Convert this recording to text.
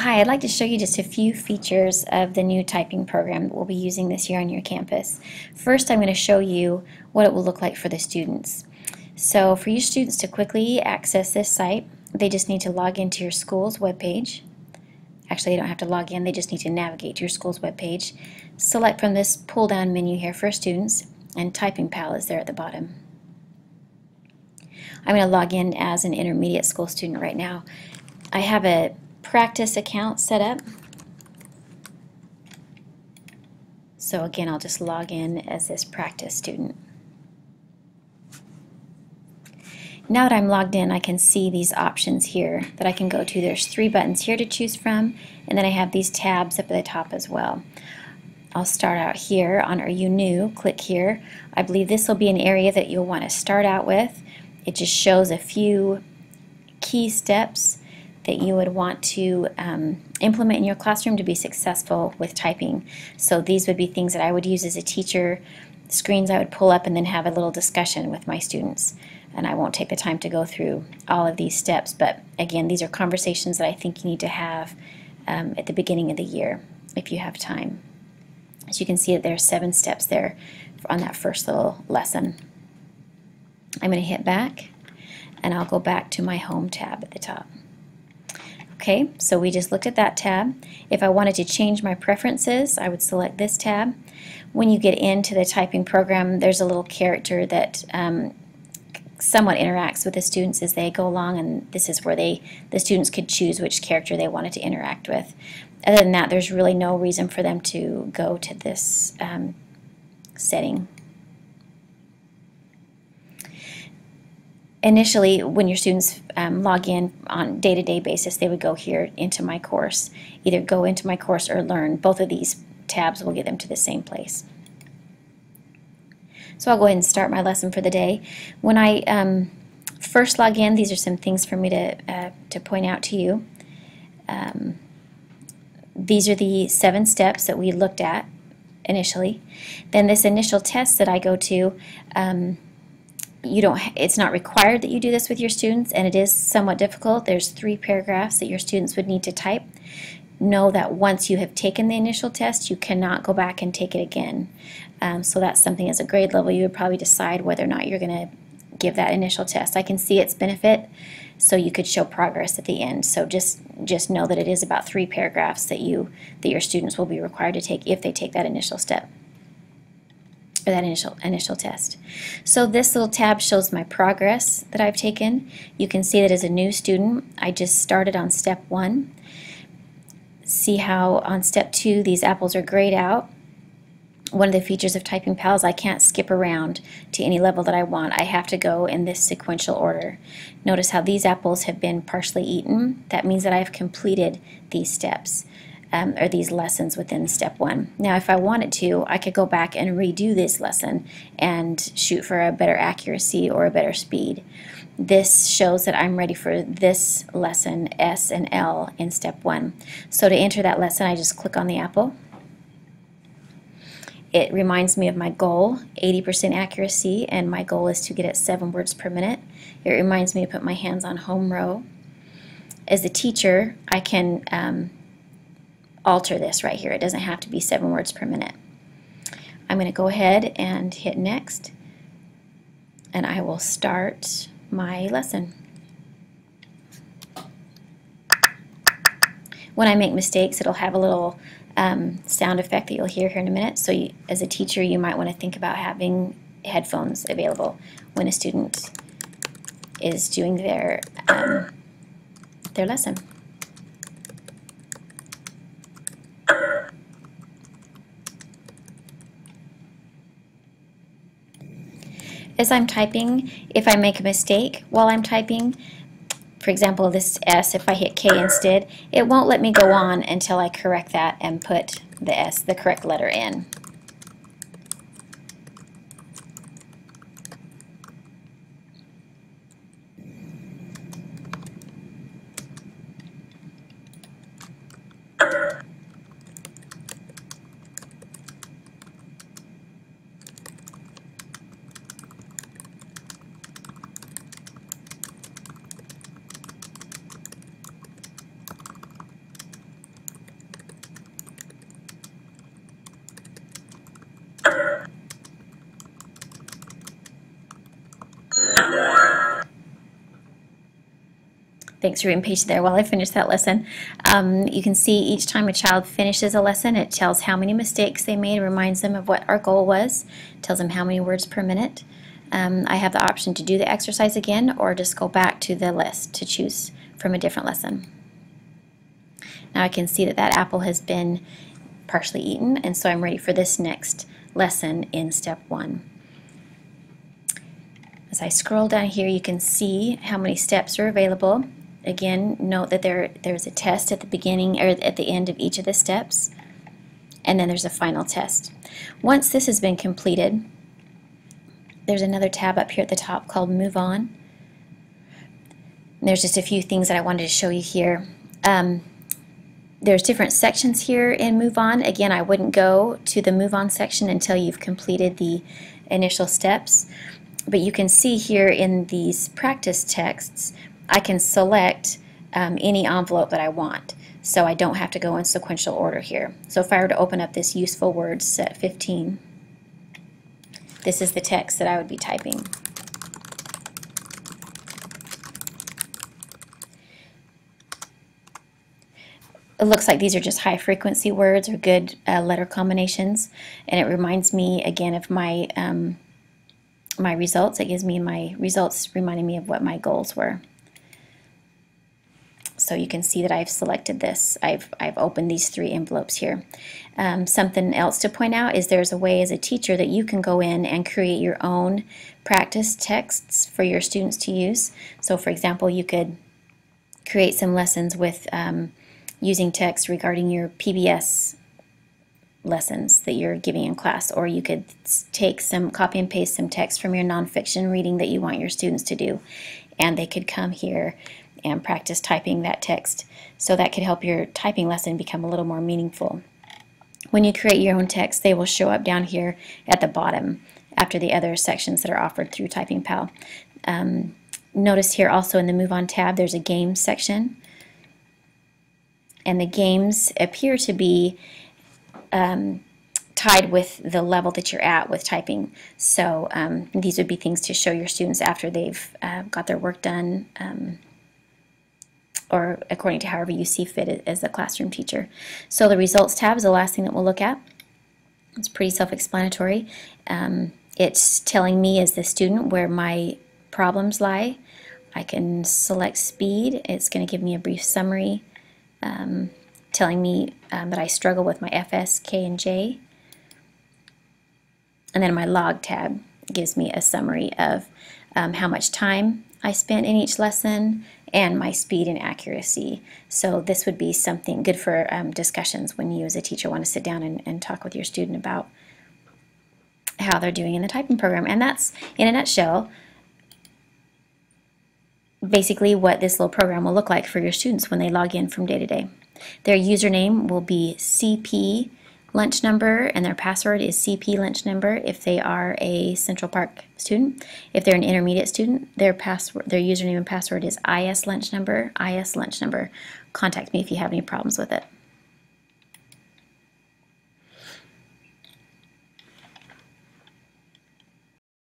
Hi, I'd like to show you just a few features of the new typing program that we'll be using this year on your campus. First, I'm going to show you what it will look like for the students. So for your students to quickly access this site, they just need to log into your school's webpage. Actually, they don't have to log in, they just need to navigate to your school's webpage. Select from this pull-down menu here for students, and Typing Pal is there at the bottom. I'm going to log in as an intermediate school student right now. I have a practice account set up. So again, I'll just log in as this practice student. Now that I'm logged in, I can see these options here that I can go to. There's 3 buttons here to choose from, and then I have these tabs up at the top as well. I'll start out here on Are You New? Click here. I believe this will be an area that you'll want to start out with. It just shows a few key steps that you would want to implement in your classroom to be successful with typing. So these would be things that I would use as a teacher, screens I would pull up and then have a little discussion with my students. And I won't take the time to go through all of these steps, but again, these are conversations that I think you need to have at the beginning of the year if you have time. As you can see, there are 7 steps there on that first little lesson. I'm going to hit back and I'll go back to my Home tab at the top. Okay, so we just looked at that tab. If I wanted to change my preferences, I would select this tab. When you get into the typing program, there's a little character that somewhat interacts with the students as they go along, and this is where the students could choose which character they wanted to interact with. Other than that, there's really no reason for them to go to this setting. Initially, when your students log in on day-to-day basis, they would go here into My Course. Either go into My Course or Learn. Both of these tabs will get them to the same place. So I'll go ahead and start my lesson for the day. When I first log in, these are some things for me to point out to you. These are the 7 steps that we looked at initially. Then this initial test that I go to, it's not required that you do this with your students, and it is somewhat difficult. There's 3 paragraphs that your students would need to type. Know that once you have taken the initial test, you cannot go back and take it again. So that's something as a grade level you would probably decide whether or not you're going to give that initial test. I can see its benefit, so you could show progress at the end. So just know that it is about 3 paragraphs that your students will be required to take if they take that initial step, or that initial test. So this little tab shows my progress that I've taken. You can see that as a new student, I just started on step 1. See how on step 2 these apples are grayed out. One of the features of Typing Pal is I can't skip around to any level that I want. I have to go in this sequential order. Notice how these apples have been partially eaten. That means that I've completed these steps. Or these lessons within step 1. Now if I wanted to, I could go back and redo this lesson and shoot for a better accuracy or a better speed. This shows that I'm ready for this lesson, S and L, in step 1. So to enter that lesson, I just click on the apple. It reminds me of my goal, 80% accuracy, and my goal is to get it 7 words per minute. It reminds me to put my hands on home row. As a teacher, I can alter this right here. It doesn't have to be 7 words per minute. I'm going to go ahead and hit next, and I will start my lesson. When I make mistakes, it'll have a little sound effect that you'll hear here in a minute. So as a teacher, you might want to think about having headphones available when a student is doing their lesson. As I'm typing, if I make a mistake while I'm typing, for example this S, if I hit K instead, it won't let me go on until I correct that and put the S, the correct letter in. Thanks for being patient there while I finish that lesson. You can see each time a child finishes a lesson, it tells how many mistakes they made, reminds them of what our goal was, tells them how many words per minute. I have the option to do the exercise again or just go back to the list to choose from a different lesson. Now I can see that that apple has been partially eaten, and so I'm ready for this next lesson in step 1. As I scroll down here, you can see how many steps are available. Again, note that there's a test at the beginning or at the end of each of the steps, and then there's a final test. Once this has been completed, there's another tab up here at the top called Move On. And there's just a few things that I wanted to show you here. There's different sections here in Move On. Again, I wouldn't go to the Move On section until you've completed the initial steps. But you can see here in these practice texts, I can select any envelope that I want. So I don't have to go in sequential order here. So if I were to open up this Useful Words set 15, this is the text that I would be typing. It looks like these are just high frequency words or good letter combinations, and it reminds me again of my my results. It gives me my results reminding me of what my goals were. So you can see that I've selected this. I've opened these 3 envelopes here. Something else to point out is there's a way as a teacher that you can go in and create your own practice texts for your students to use. So for example, you could create some lessons with using text regarding your PBS lessons that you're giving in class, or you could take some, copy and paste some text from your nonfiction reading that you want your students to do, and they could come here and practice typing that text. So that could help your typing lesson become a little more meaningful. When you create your own text, they will show up down here at the bottom after the other sections that are offered through Typing Pal. Notice here also in the Move On tab there's a Games section, and the games appear to be tied with the level that you're at with typing. So these would be things to show your students after they've got their work done, or according to however you see fit as a classroom teacher. So the Results tab is the last thing that we'll look at. It's pretty self-explanatory. It's telling me as the student where my problems lie. I can select speed. It's going to give me a brief summary telling me that I struggle with my FS, K, and J. And then my Log tab gives me a summary of how much time I spent in each lesson and my speed and accuracy. So this would be something good for discussions when you as a teacher want to sit down and talk with your student about how they're doing in the typing program. And that's, in a nutshell, basically what this little program will look like for your students when they log in from day to day. Their username will be CP lunch number, and their password is CP lunch number if they are a Central Park student. If they're an intermediate student, their username and password is IS lunch number, IS lunch number. Contact me if you have any problems with it.